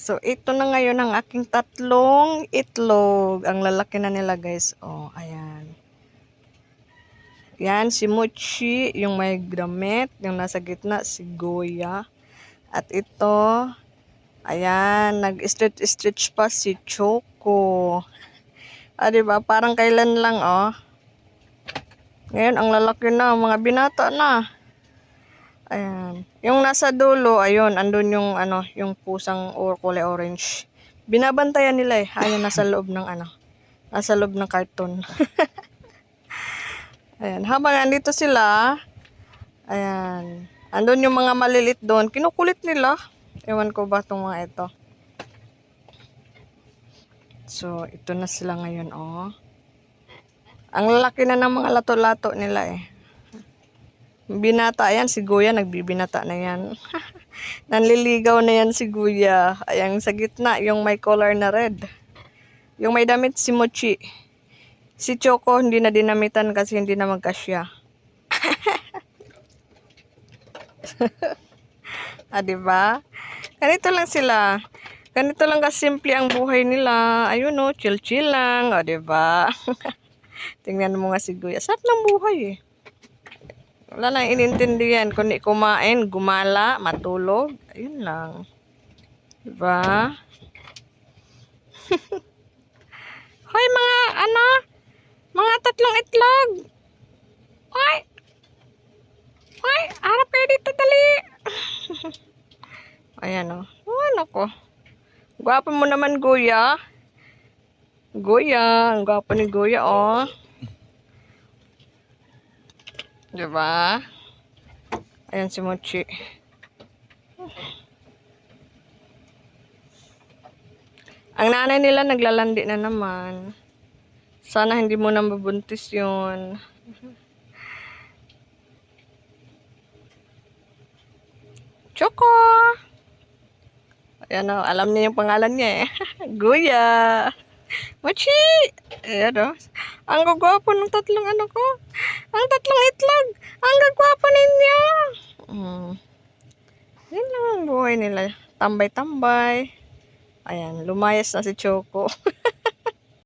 So, ito na ngayon ang aking tatlong itlog. Ang lalaki na nila, guys. Oh, ayan. Yan, si Mochi, yung may damit. Yung nasa gitna, si Goya. At ito, ayan, nag-stretch pa si Choco. Ah, diba? Parang kailan lang, oh. Ngayon, ang lalaki na, mga binata na. Ayan. Yung nasa dulo, ayun, andun yung, yung pusang kulay orange. Binabantayan nila eh. Ayun, nasa loob ng, nasa loob ng karton. Ayan. Habang andito sila, ayan. Andun yung mga malilit doon. Kinukulit nila. Ewan ko ba itong mga ito. So, ito na sila ngayon, oh. Ang lalaki na ng mga lato-lato nila eh. Binata yan, si Guya, nagbibinata na yan. Nanliligaw na yan si Guya. Ayan, sa gitna, yung may color na red. Yung may damit si Mochi. Si Choco, hindi na dinamitan kasi hindi na magkasya. Ah, diba? Ganito lang sila. Ganito lang kasimple ang buhay nila. Ayun o, chill-chill lang. O, diba? Tingnan mo nga si Guya. Sarap ng buhay eh. Wala nang inintindihan. Kundi kumain, gumala, matulog. Ayun lang. Diba? Hoy mga mga tatlong itlog. Hoy. Hoy, harap kayo dito dali. Ayan o. Oh, nako. Gwapo mo naman, Guya. Guya, ang gwapo ni Guya oh. Diba? Ayan si Mochi. Ang nanay nila naglalandi na naman. Sana hindi mo na mabuntis yun. Choco! Ayan o, alam niya yung pangalan niya eh. Guya! Mochi! Ayan o. Ang gagwapo ng tatlong ko. Ang tatlong itlog. Ang gagwapo ninyo. Yan lang ang buhay nila. Tambay-tambay. Ayan, lumayas na si Choco.